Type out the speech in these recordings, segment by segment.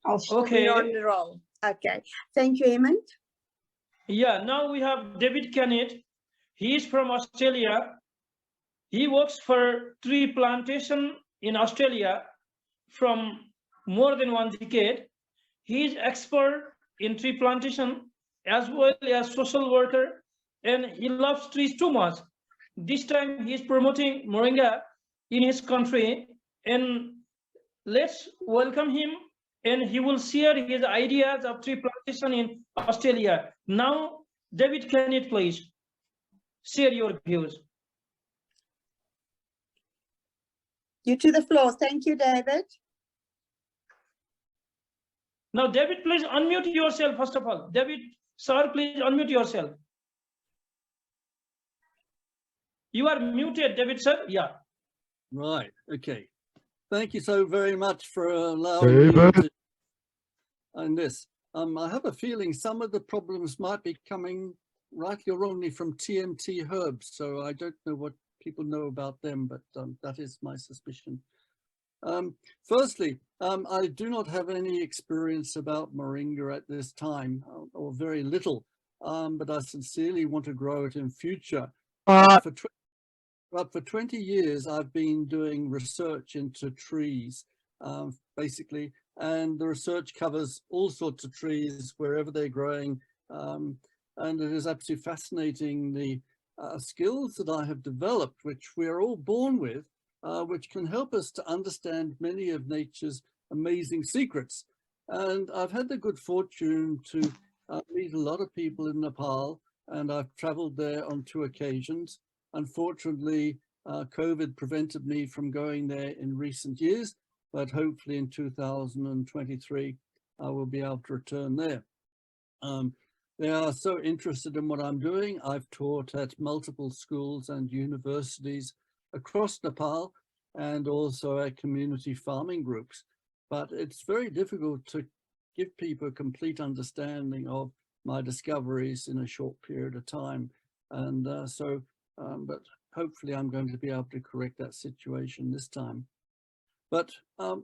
Okay. We're on the roll. Okay. Thank you, Hemant. Yeah, now we have David Kennett. He is from Australia. He works for tree plantation in Australia from more than 1 decade. He is expert in tree plantation as well as social worker, and he loves trees too much. This time he is promoting moringa in his country, and let's welcome him, and he will share his ideas of tree plantation in Australia. Now, David Kennett, please share your views. You to the floor. Thank you, David. Now, David, please unmute yourself first of all. David, sir, please unmute yourself. You are muted, David, sir. Yeah. Right. Okay. Thank you so very much for allowing me to on this. I have a feeling some of the problems might be coming rightly or wrongly from TMT herbs. So I don't know what people know about them, but that is my suspicion. Firstly, I do not have any experience about moringa at this time, or very little, but I sincerely want to grow it in future. But for 20 years, I've been doing research into trees, basically, and the research covers all sorts of trees, wherever they're growing, and it is absolutely fascinating, the skills that I have developed, which we're all born with, which can help us to understand many of nature's amazing secrets. And I've had the good fortune to meet a lot of people in Nepal, and I've traveled there on 2 occasions. Unfortunately, COVID prevented me from going there in recent years, but hopefully in 2023, I will be able to return there. They are so interested in what I'm doing. I've taught at multiple schools and universities across Nepal, and also at community farming groups. But it's very difficult to give people a complete understanding of my discoveries in a short period of time. And but hopefully I'm going to be able to correct that situation this time. But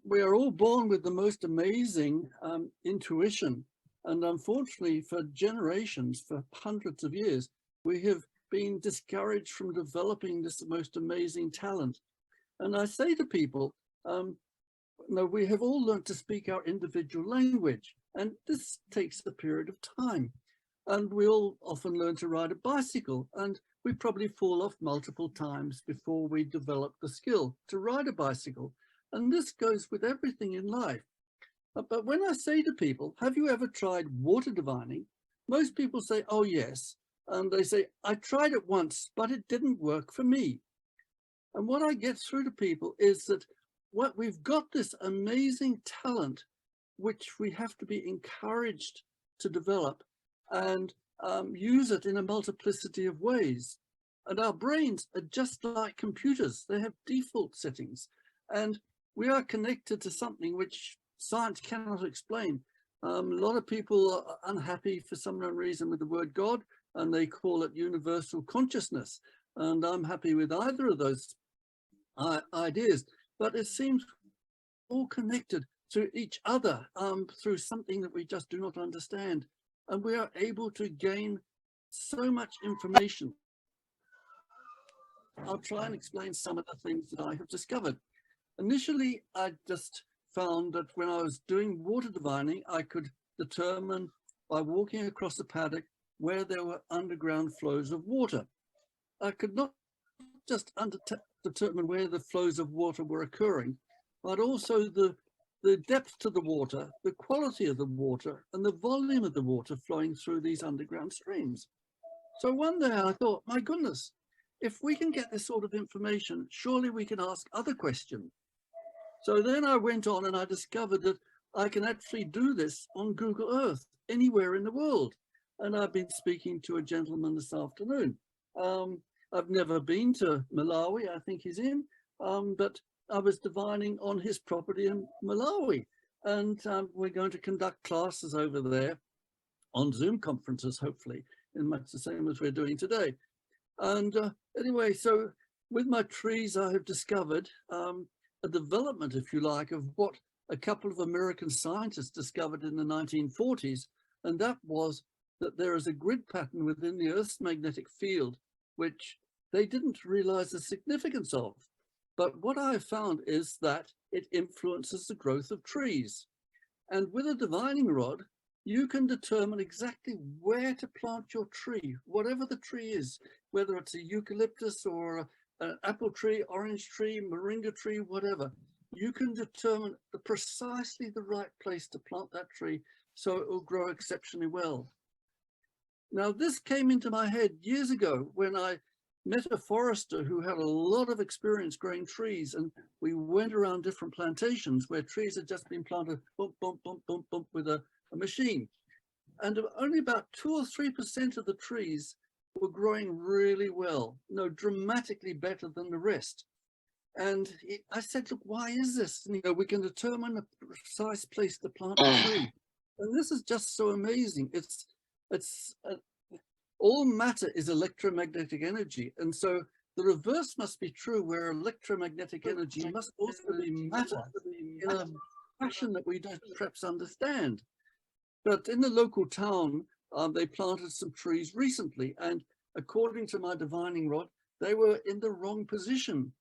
we are all born with the most amazing intuition. And unfortunately, for generations, for hundreds of years, we have been discouraged from developing this most amazing talent. And I say to people, no, we have all learned to speak our individual language, and this takes a period of time. And we all often learn to ride a bicycle, and we probably fall off multiple times before we develop the skill to ride a bicycle. And this goes with everything in life. But when I say to people, have you ever tried water divining? Most people say, oh, yes. And they say, I tried it once, but it didn't work for me. And what I get through to people is that we've got this amazing talent, which we have to be encouraged to develop and use it in a multiplicity of ways. And our brains are just like computers. They have default settings. And we are connected to something which science cannot explain. A lot of people are unhappy for some reason with the word God, and they call it universal consciousness. And I'm happy with either of those ideas, but it seems all connected to each other through something that we just do not understand. And we are able to gain so much information. I'll try and explain some of the things that I have discovered. Initially, I just found that when I was doing water divining, I could determine by walking across a paddock where there were underground flows of water. I could not just determine where the flows of water were occurring, but also the depth to the water, the quality of the water, and the volume of the water flowing through these underground streams. So one day I thought, my goodness, if we can get this sort of information, surely we can ask other questions. So then I went on and I discovered that I can actually do this on Google Earth anywhere in the world. And I've been speaking to a gentleman this afternoon. I've never been to Malawi, I think he's in, but I was divining on his property in Malawi. And we're going to conduct classes over there on Zoom conferences, hopefully, in much the same as we're doing today. And anyway, so with my trees, I have discovered a development, if you like, of what a couple of American scientists discovered in the 1940s, and that was that there is a grid pattern within the Earth's magnetic field, which they didn't realize the significance of. But what I found is that it influences the growth of trees. And with a divining rod, you can determine exactly where to plant your tree, whatever the tree is, whether it's a eucalyptus or an apple tree, orange tree, moringa tree, whatever. You can determine precisely the right place to plant that tree so it will grow exceptionally well. Now, this came into my head years ago when I met a forester who had a lot of experience growing trees, and we went around different plantations where trees had just been planted bump, bump, bump, bump, bump with a machine. And only about 2 or 3% of the trees were growing really well, dramatically better than the rest. And I said, look, why is this? And, we can determine a precise place to plant a tree. And this is just so amazing. All matter is electromagnetic energy. And so the reverse must be true, where electromagnetic energy must also be matter in a fashion that we don't perhaps understand. But in the local town, they planted some trees recently, and according to my divining rod, they were in the wrong position.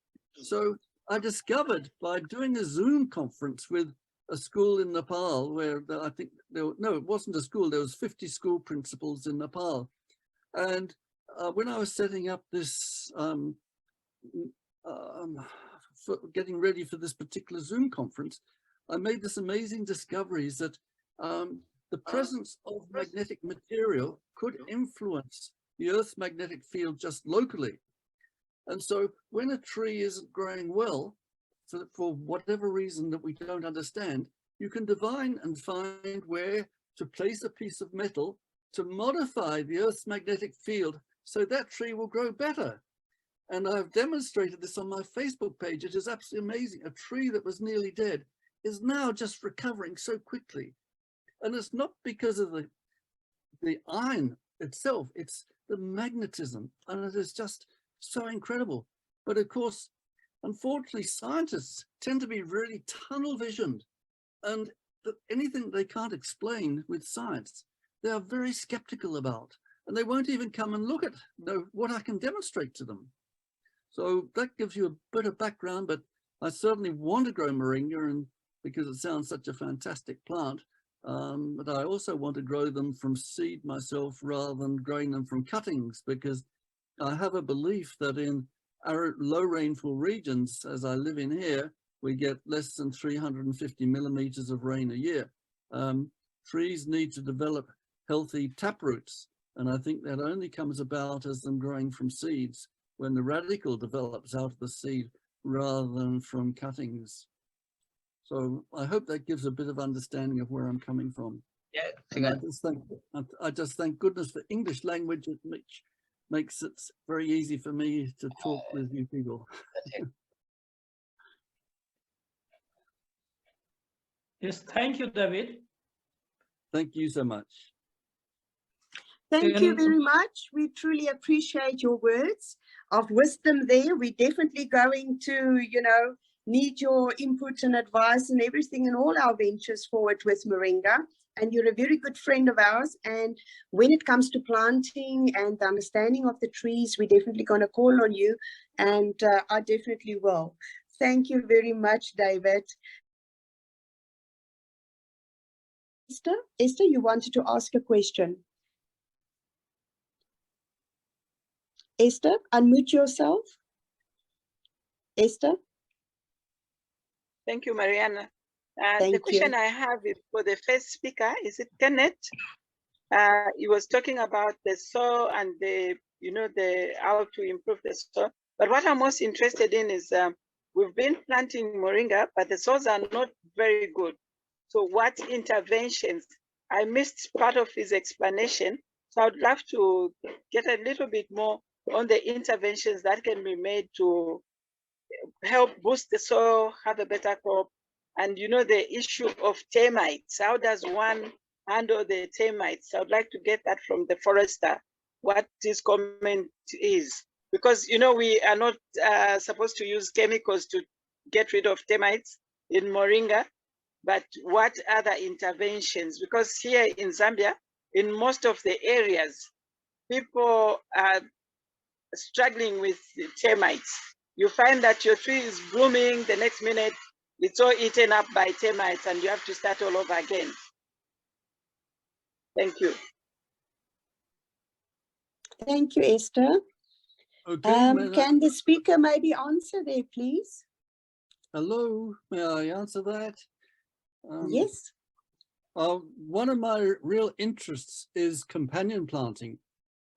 So I discovered by doing a Zoom conference with a school in Nepal, where I think it wasn't a school, there was 50 school principals in Nepal. And when I was setting up this, getting ready for this particular Zoom conference, I made this amazing discoveries that the presence of magnetic material could influence the Earth's magnetic field just locally. And so when a tree isn't growing well, for whatever reason that we don't understand, you can divine and find where to place a piece of metal to modify the Earth's magnetic field so that tree will grow better. And I've demonstrated this on my Facebook page. It is absolutely amazing. A tree that was nearly dead is now just recovering so quickly. And it's not because of the iron itself, it's the magnetism. And it is just so incredible. But of course, unfortunately, scientists tend to be really tunnel visioned, and anything they can't explain with science, they are very skeptical about, and they won't even come and look at what I can demonstrate to them. So that gives you a bit of background, but I certainly want to grow moringa, and because it sounds such a fantastic plant, but I also want to grow them from seed myself rather than growing them from cuttings, because I have a belief that in arid, low rainfall regions, as I live in here, we get less than 350 millimeters of rain a year. Trees need to develop healthy taproots, and I think that only comes about as them growing from seeds, when the radicle develops out of the seed rather than from cuttings. So I hope that gives a bit of understanding of where I'm coming from. Yeah, I just thank goodness for English language, which makes it very easy for me to talk with you people. Yes, thank you, David. Thank you so much. Thank you very much. We truly appreciate your words of wisdom there. We're definitely going to, need your input and advice and everything in all our ventures forward with moringa. And you're a very good friend of ours. And when it comes to planting and the understanding of the trees, we're definitely going to call on you. And I definitely will. Thank you very much, David. Esther, you wanted to ask a question. Esther, unmute yourself. Esther. Thank you, Mariana. Thank the question you. I have is for the first speaker. Is it Kennett? He was talking about the soil and the how to improve the soil. But what I'm most interested in is we've been planting moringa, but the soils are not very good. So what interventions? I missed part of his explanation. So I'd love to get a little bit more on the interventions that can be made to help boost the soil, have a better crop. And the issue of termites. How does one handle the termites? I would like to get that from the forester, what his comment is. Because, we are not supposed to use chemicals to get rid of termites in moringa. but what other interventions? Because here in Zambia, in most of the areas, people are struggling with termites. You find that your tree is blooming, the next minute it's all eaten up by termites and you have to start all over again. Thank you. Thank you, Esther. Okay, Can the speaker maybe answer there, please? hello, may I answer that? Yes. One of my real interests is companion planting.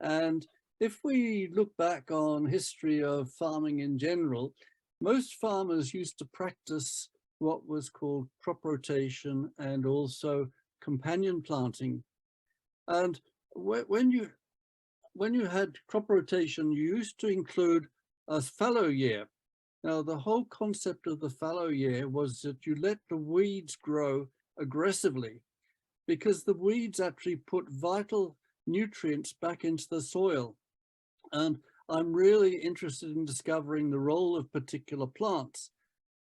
And if we look back on history of farming in general, most farmers used to practice what was called crop rotation and also companion planting. And when you had crop rotation, you used to include a fallow year. Now, the whole concept of the fallow year was that you let the weeds grow aggressively, because the weeds actually put vital nutrients back into the soil. And I'm really interested in discovering the role of particular plants.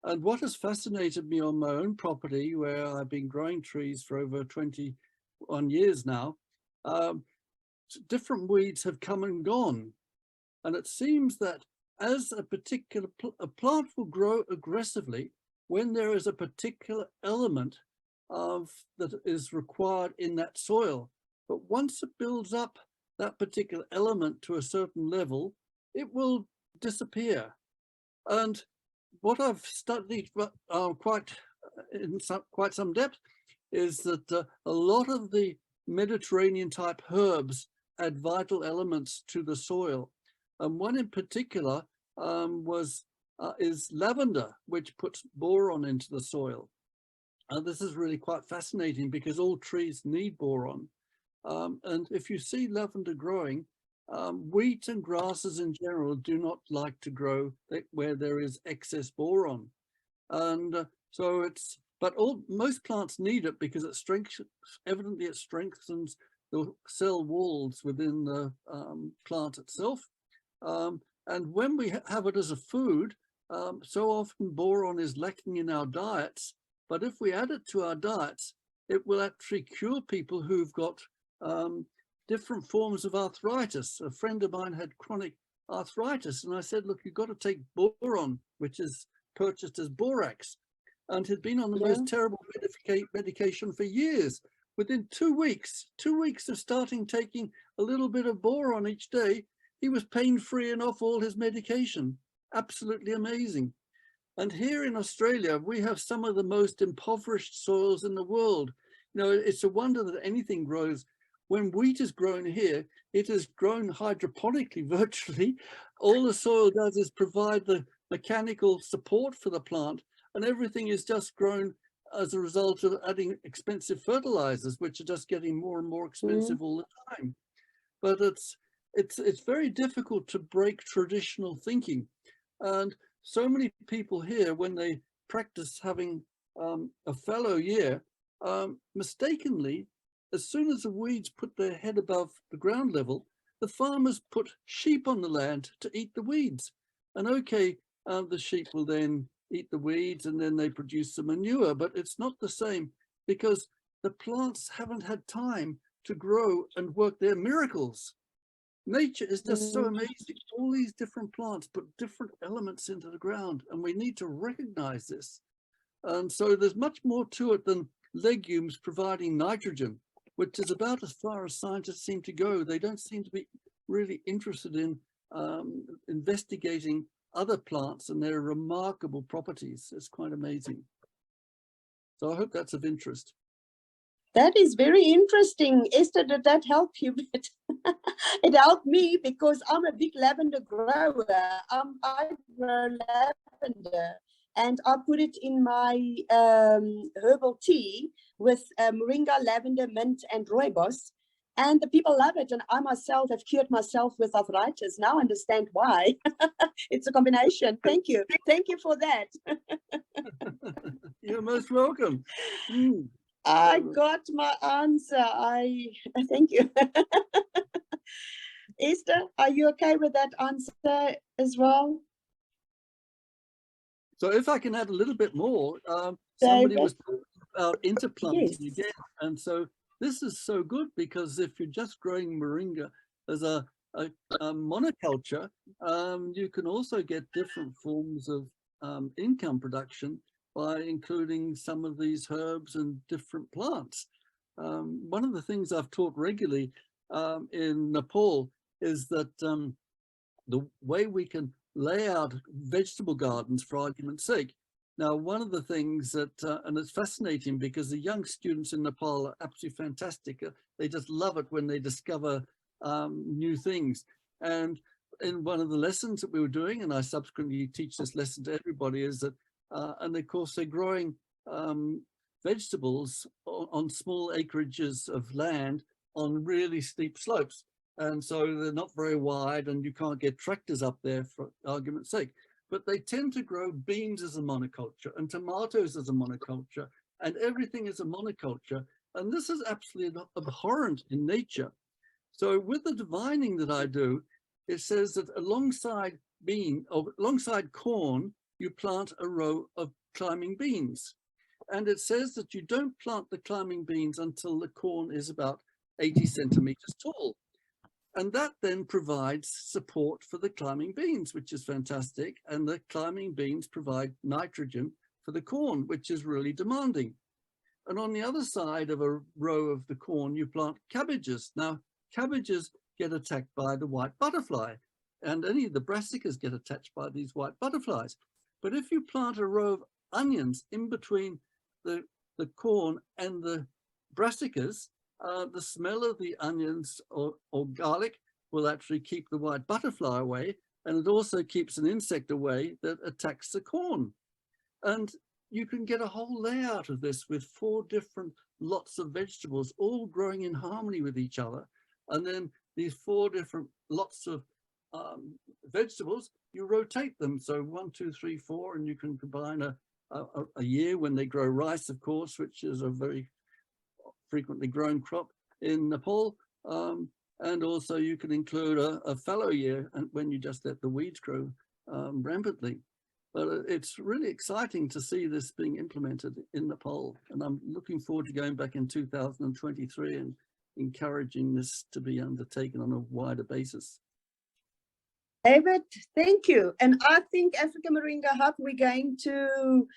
And what has fascinated me on my own property, where I've been growing trees for over 21 years now, different weeds have come and gone. And it seems that as a particular plant will grow aggressively when there is a particular element that is required in that soil. But once it builds up that particular element to a certain level, it will disappear. And what I've studied quite some depth is that a lot of the Mediterranean type herbs add vital elements to the soil. And one in particular is lavender, which puts boron into the soil. This is really quite fascinating because all trees need boron. And if you see lavender growing, wheat and grasses in general do not like to grow where there is excess boron. And most plants need it because it strengthens the cell walls within the plant itself. And when we have it as a food, so often boron is lacking in our diets. But if we add it to our diets, it will actually cure people who've got different forms of arthritis. A friend of mine had chronic arthritis, and I said, look, you've got to take boron, which is purchased as borax, and had been on the most terrible medication for years. Within 2 weeks of starting taking a little bit of boron each day, he was pain-free and off all his medication. Absolutely amazing. And here in Australia, we have some of the most impoverished soils in the world. You know, it's a wonder that anything grows. When wheat is grown here, it is grown hydroponically virtually. All the soil does is provide the mechanical support for the plant, and everything is just grown as a result of adding expensive fertilizers, which are just getting more and more expensive all the time. But it's very difficult to break traditional thinking. And so many people here, when they practice having a fallow year, mistakenly, as soon as the weeds put their head above the ground level, the farmers put sheep on the land to eat the weeds. And okay, the sheep will then eat the weeds and then they produce the manure, but it's not the same because the plants haven't had time to grow and work their miracles. Nature is just so amazing. All these different plants put different elements into the ground, and we need to recognize this. And so there's much more to it than legumes providing nitrogen, which is about as far as scientists seem to go. They don't seem to be really interested in investigating other plants and their remarkable properties. It's quite amazing. So I hope that's of interest. That is very interesting. Esther, did that help you? It helped me because I'm a big lavender grower. I grow lavender and I put it in my herbal tea with moringa, lavender, mint and rooibos. And the people love it. And I myself have cured myself with arthritis. Now I understand why. It's a combination. Thank you. Thank you for that. You're most welcome. I got my answer. Thank you. Esther, are you okay with that answer as well? So if I can add a little bit more, somebody was talking about interplanting Yes. again. And so this is so good, because if you're just growing moringa as a monoculture, you can also get different forms of income production by including some of these herbs and different plants. One of the things I've taught regularly in Nepal is that the way we can lay out vegetable gardens, for argument's sake. Now, one of the things that, and it's fascinating because the young students in Nepal are absolutely fantastic. They just love it when they discover new things. And in one of the lessons that we were doing, and I subsequently teach this lesson to everybody, is that, and of course they're growing vegetables on small acreages of land on really steep slopes. And so they're not very wide and you can't get tractors up there, for argument's sake. But they tend to grow beans as a monoculture and tomatoes as a monoculture, and everything is a monoculture. And this is absolutely abhorrent in nature. So with the divining that I do, it says that alongside corn, you plant a row of climbing beans. And it says that you don't plant the climbing beans until the corn is about 80 centimeters tall. And that then provides support for the climbing beans, which is fantastic. And the climbing beans provide nitrogen for the corn, which is really demanding. And on the other side of a row of the corn, you plant cabbages. Now, cabbages get attacked by the white butterfly, and any of the brassicas get attached by these white butterflies. But if you plant a row of onions in between the corn and the brassicas, the smell of the onions or garlic will actually keep the white butterfly away, and it also keeps an insect away that attacks the corn. And you can get a whole layout of this with 4 different lots of vegetables all growing in harmony with each other. And then these 4 different lots of vegetables, you rotate them. So 1, 2, 3, 4, and you can combine a year when they grow rice, of course, which is a very frequently grown crop in Nepal. And also you can include a fallow year, and when you just let the weeds grow rampantly. But it's really exciting to see this being implemented in Nepal. And I'm looking forward to going back in 2023 and encouraging this to be undertaken on a wider basis. David, thank you. And I think Africa Moringa Hub, we're going to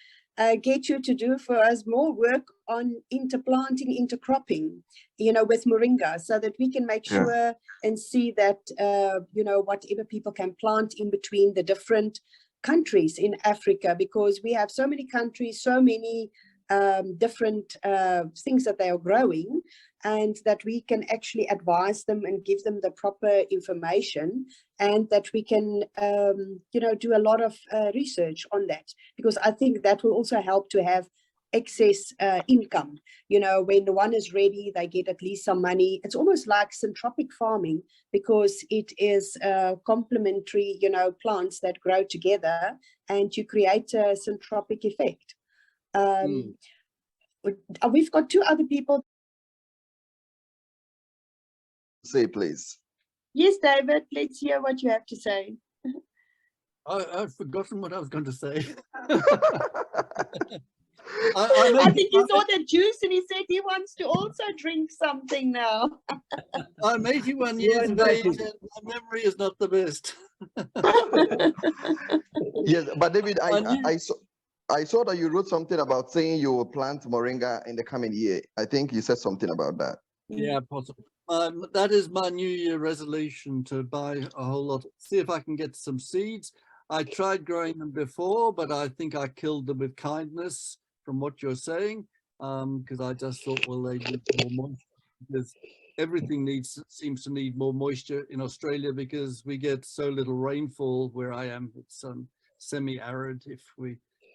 get you to do for us more work on interplanting, intercropping, with moringa, so that we can make sure and see that, whatever people can plant in between the different countries in Africa, because we have so many countries, so many different things that they are growing, and that we can actually advise them and give them the proper information, and that we can do a lot of research on that, because I think that will also help to have excess income. When the one is ready, they get at least some money. It's almost like syntropic farming, because it is complementary plants that grow together, and you create a syntropic effect. We've got 2 other people. Say, please. Yes, David, let's hear what you have to say. I've forgotten what I was going to say. I think he saw the juice and he said he wants to also drink something now. I'm 81 years of age and my memory is not the best. Yes, but David, I saw that you wrote something about saying you will plant moringa in the coming year. I think you said something about that. Yeah, possible. That is my New Year resolution, to buy a whole lot, see if I can get some seeds. I tried growing them before, but I think I killed them with kindness from what you're saying, because I just thought, well, they need more moisture, because everything seems to need more moisture in Australia, because we get so little rainfall where I am. It's semi-arid.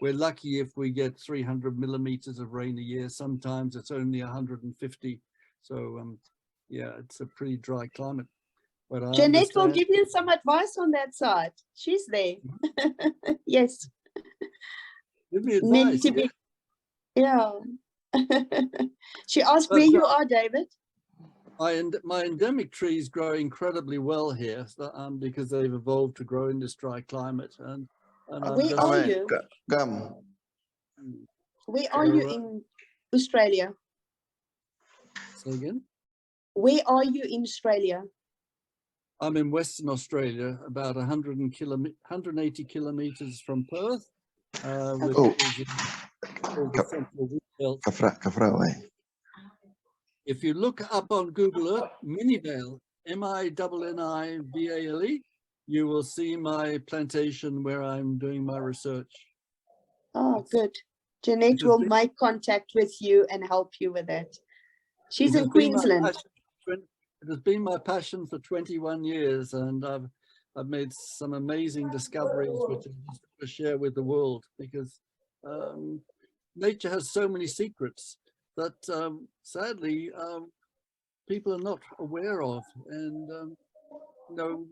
We're lucky if we get 300 millimeters of rain a year. Sometimes it's only 150. So yeah, it's a pretty dry climate. But Jeanette will give you some advice on that side. She's there. Yes. Give me advice. Yeah. She asked where you are, David. My endemic trees grow incredibly well here, because they've evolved to grow in this dry climate. And where are you? Come. Where are you in? Australia. Say again? Where are you in Australia? I'm in Western Australia, about 180 kilometers from Perth, which Oh. is in the central belt. Kafra, If you look up on Google Earth, Minivale, Minnivale, you will see my plantation where I'm doing my research. Oh, good. Jeanette will make contact with you and help you with it. She's in Queensland. It has been my passion for 21 years, and I've made some amazing discoveries which I just want to share with the world, because nature has so many secrets that sadly people are not aware of, and you know,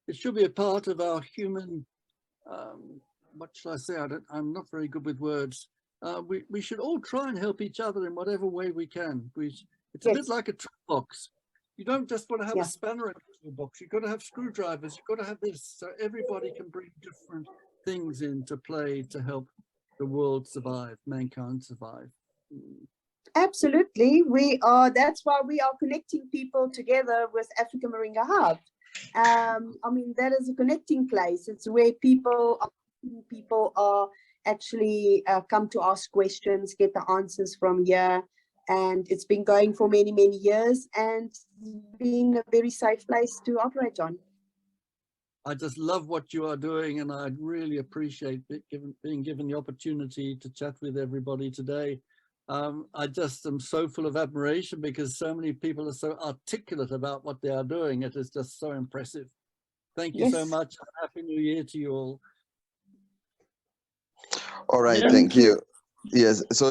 it should be a part of our human. What shall I say? I'm not very good with words. We should all try and help each other in whatever way we can. It's a bit like a toolbox. You don't just want to have a spanner in a toolbox. You've got to have screwdrivers. You've got to have this, so everybody can bring different things into play to help the world survive, mankind survive. Absolutely, we are. That's why we are connecting people together with Africa Moringa Hub. I mean, that is a connecting place. It's where people are actually come to ask questions, get the answers from here. And it's been going for many, many years, and being a very safe place to operate on. I just love what you are doing, and I really appreciate being given the opportunity to chat with everybody today. I just am so full of admiration because so many people are so articulate about what they are doing. It is just so impressive. Thank you so much. Happy New Year to you all. All right, thank you. Yes, so